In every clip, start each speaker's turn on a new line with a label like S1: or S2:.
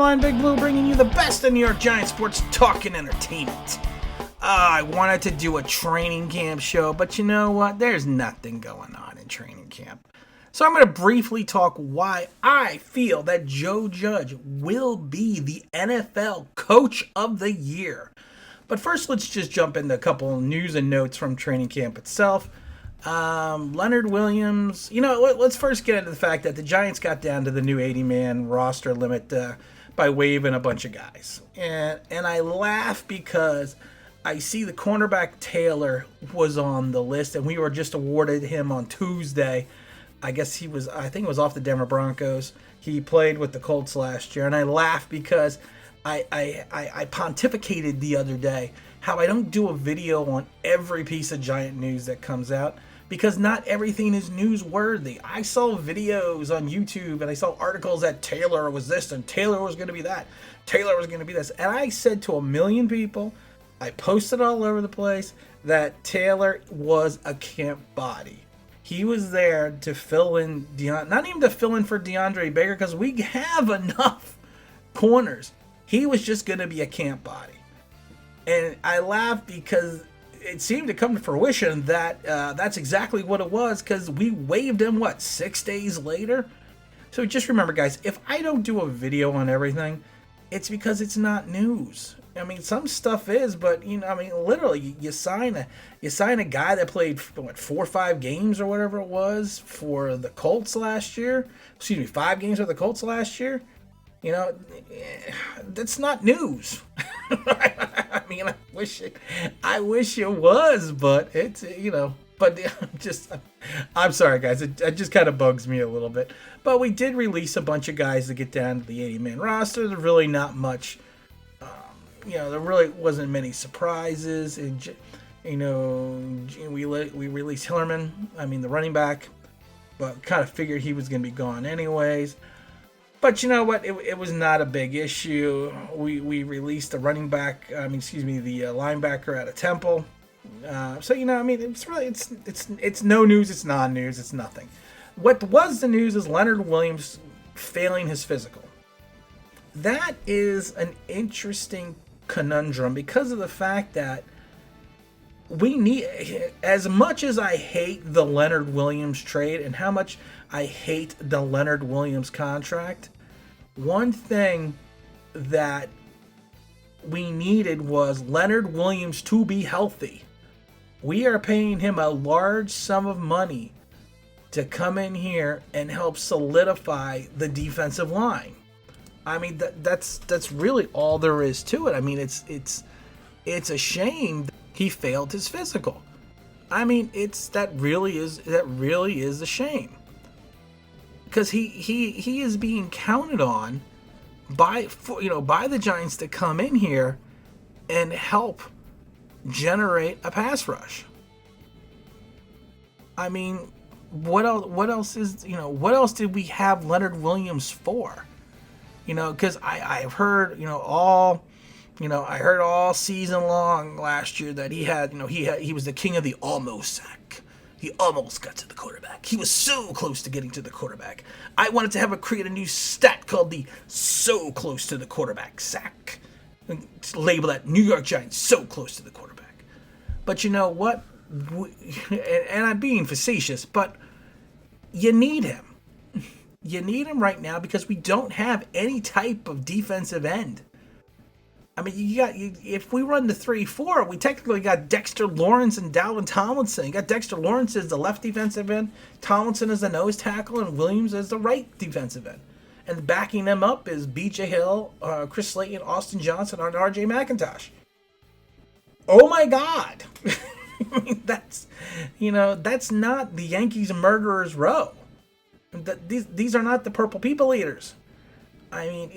S1: line, Big Blue, bringing you the best in New York Giants sports talk and entertainment. I wanted to do a training camp show, but you know what? There's nothing going on in training camp. So I'm going to briefly talk why I feel that Joe Judge will be the NFL Coach of the Year. But first, let's just jump into a couple of news and notes from training camp itself. Leonard Williams, let's first get into the fact that the Giants got down to the new 80-man roster limit by waiving a bunch of guys. And I laugh because I see the cornerback Taylor was on the list, and we were just awarded him on Tuesday. I think it was off the Denver Broncos. He played with the Colts last year, and I laugh because I pontificated the other day how I don't do a video on every piece of Giant news that comes out because not everything is newsworthy. I saw videos on YouTube and I saw articles that Taylor was this and Taylor was going to be that, Taylor was going to be this. And I said to a million people, I posted all over the place, that Taylor was a camp body. He was there to fill in, not even to fill in for DeAndre Baker because we have enough corners. He was just going to be a camp body. And I laugh because it seemed to come to fruition that that's exactly what it was because we waived him, 6 days later? So just remember, guys, if I don't do a video on everything, it's because it's not news. I mean, some stuff is, but, literally, you sign a guy that played, 4 or 5 games or whatever it was for the Colts last year. 5 games for the Colts last year. That's not news. I mean, I wish it was, but it's, but I'm sorry, guys. It just kind of bugs me a little bit. But we did release a bunch of guys to get down to the 80-man roster. There's really not much, there really wasn't many surprises. And, we released Hillerman, the running back, but kind of figured he was going to be gone anyways. But you know what? It was not a big issue. We released the running back. The linebacker out of Temple. It's really it's no news. It's non-news. It's nothing. What was the news is Leonard Williams failing his physical. That is an interesting conundrum because of the fact that we need, as much as I hate the Leonard Williams trade and how much I hate the Leonard Williams contract, one thing that we needed was Leonard Williams to be healthy. We are paying him a large sum of money to come in here and help solidify the defensive line. That's really all there is to it. It's a shame that he failed his physical. That really is a shame. Because he is being counted on by the Giants to come in here and help generate a pass rush. What else did we have Leonard Williams for? Because I've heard I heard all season long last year that he was the king of the almost sack. He almost got to the quarterback. He was so close to getting to the quarterback. I wanted to create a new stat called the so close to the quarterback sack. Label that New York Giants so close to the quarterback. But you know what? And I'm being facetious, but you need him. You need him right now because we don't have any type of defensive end. If we run the 3-4, we technically got Dexter Lawrence and Dalvin Tomlinson. You got Dexter Lawrence as the left defensive end, Tomlinson as the nose tackle, and Williams as the right defensive end. And backing them up is B.J. Hill, Chris Slayton, Austin Johnson, and R.J. McIntosh. Oh my God! That's not the Yankees murderers row. These are not the purple people eaters. They're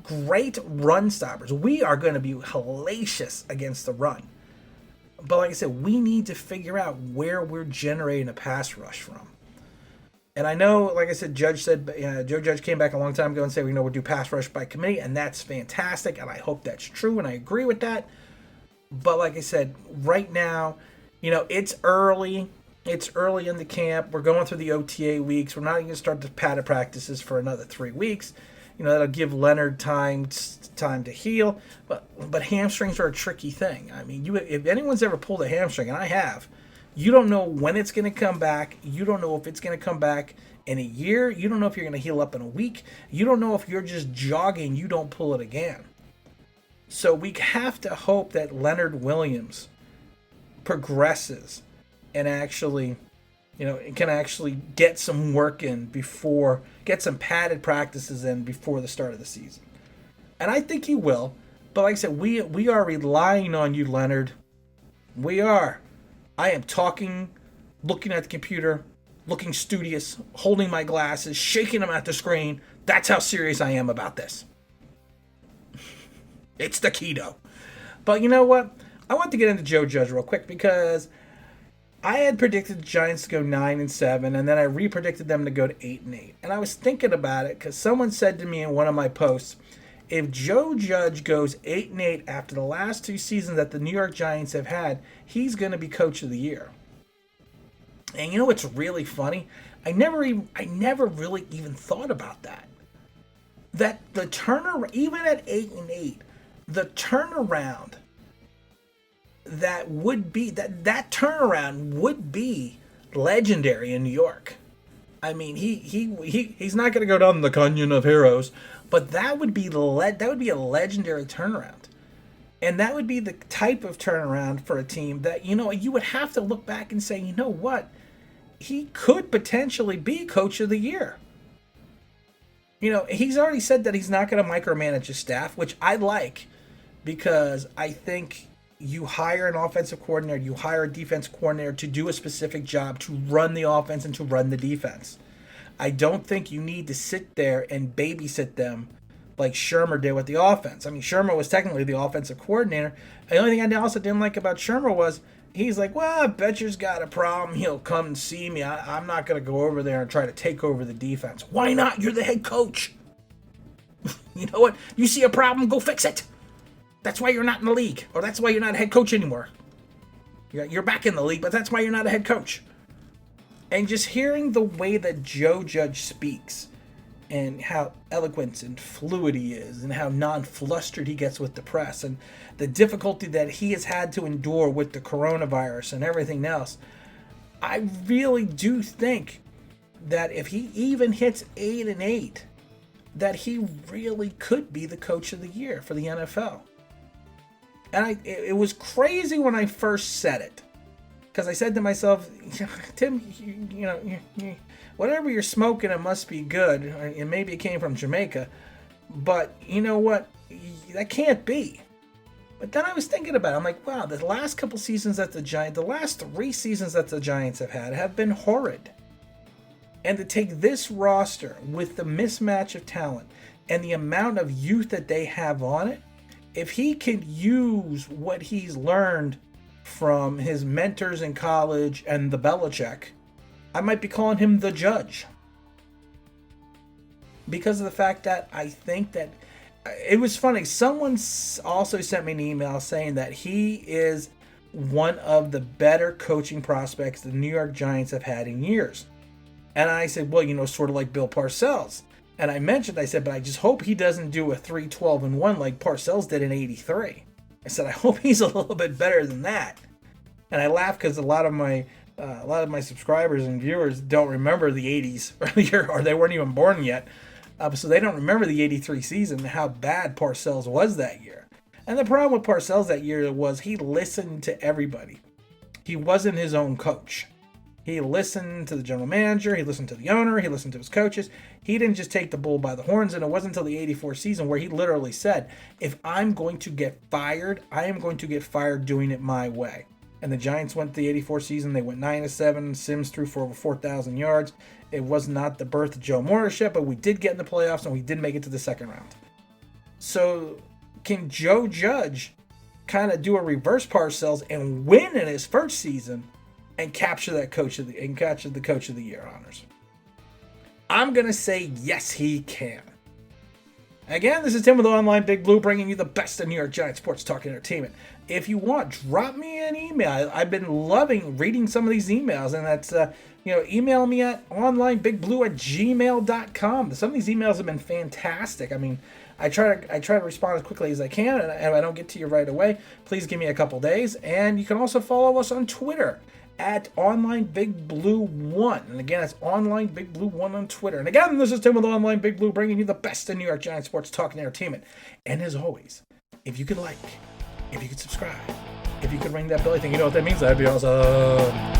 S1: great run stoppers. We are going to be hellacious against the run. But like I said, we need to figure out where we're generating a pass rush from. And I know, like I said, Joe Judge came back a long time ago and said, we'll do pass rush by committee, and that's fantastic, and I hope that's true, and I agree with that. But like I said, right now, it's early. It's early in the camp. We're going through the OTA weeks. We're not going to start the padded practices for another 3 weeks. That'll give Leonard time to heal. But hamstrings are a tricky thing. I mean, if anyone's ever pulled a hamstring, and I have, you don't know when it's going to come back. You don't know if it's going to come back in a year. You don't know if you're going to heal up in a week. You don't know if you're just jogging, you don't pull it again. So we have to hope that Leonard Williams progresses and actually, can actually get some work in get some padded practices in before the start of the season. And I think he will. But like I said, we are relying on you, Leonard. We are. I am talking, looking at the computer, looking studious, holding my glasses, shaking them at the screen. That's how serious I am about this. It's the keto. But you know what? I want to get into Joe Judge real quick because I had predicted the Giants to go 9-7, and then I re-predicted them to go to 8-8. And I was thinking about it because someone said to me in one of my posts, if Joe Judge goes 8-8 after the last 2 seasons that the New York Giants have had, he's going to be Coach of the Year. And you know what's really funny? I never really even thought about that. That the turnaround, even at 8-8, the turnaround that turnaround would be legendary in New York. I mean, he's not going to go down the Canyon of Heroes, but that would be a legendary turnaround. And that would be the type of turnaround for a team that, you would have to look back and say, you know what? He could potentially be Coach of the Year. He's already said that he's not going to micromanage his staff, which I like, because I think you hire an offensive coordinator, you hire a defense coordinator to do a specific job, to run the offense and to run the defense. I don't think you need to sit there and babysit them like Shermer did with the offense. I mean, Shermer was technically the offensive coordinator. The only thing I also didn't like about Shermer was he's like, well, if Betcher's got a problem, he'll come and see me. I'm not going to go over there and try to take over the defense. Why not? You're the head coach. You know what? You see a problem, go fix it. That's why you're not in the league, or that's why you're not a head coach anymore. You're back in the league, but that's why you're not a head coach. And just hearing the way that Joe Judge speaks and how eloquent and fluid he is and how non-flustered he gets with the press and the difficulty that he has had to endure with the coronavirus and everything else, I really do think that if he even hits 8-8, that he really could be the Coach of the Year for the NFL. And it was crazy when I first said it, because I said to myself, Tim, whatever you're smoking, it must be good. And maybe it came from Jamaica, but you know what? That can't be. But then I was thinking about it. I'm like, wow, the last couple seasons that the last 3 seasons that the Giants have been horrid. And to take this roster with the mismatch of talent and the amount of youth that they have on it, if he can use what he's learned from his mentors in college and the Belichick, I might be calling him the Judge. Because of the fact that I think that it was funny. Someone also sent me an email saying that he is one of the better coaching prospects the New York Giants have had in years. And I said, well, sort of like Bill Parcells. And I said, but I just hope he doesn't do a 3-12-1 like Parcells did in '83. I said, I hope he's a little bit better than that. And I laughed because a lot of my subscribers and viewers don't remember the '80s or they weren't even born yet. So they don't remember the '83 season and how bad Parcells was that year. And the problem with Parcells that year was he listened to everybody. He wasn't his own coach. He listened to the general manager, he listened to the owner, he listened to his coaches. He didn't just take the bull by the horns, and it wasn't until the '84 season where he literally said, if I'm going to get fired, I am going to get fired doing it my way. And the Giants went to the '84 season, they went 9-7, Sims threw for over 4,000 yards. It was not the birth of Joe Morris yet, but we did get in the playoffs, and we did make it to the second round. So can Joe Judge kind of do a reverse Parcells and win in his first season and capture the Coach of the Year honors? I'm gonna say yes, he can. Again, this is Tim with Online Big Blue, bringing you the best of New York Giants sports talk and entertainment. If you want, drop me an email. I've been loving reading some of these emails, and that's email me at onlinebigbblue@gmail.com. Some of these emails have been fantastic. I mean, I try to respond as quickly as I can, and if I don't get to you right away, please give me a couple days. And you can also follow us on Twitter at OnlineBigBlue1. And again, that's OnlineBigBlue1 on Twitter. And again, this is Tim with Online Big Blue, bringing you the best of New York Giants sports talk and entertainment. And as always, if you could like, if you could subscribe, if you could ring that belly thing, you know what that means? That'd be awesome.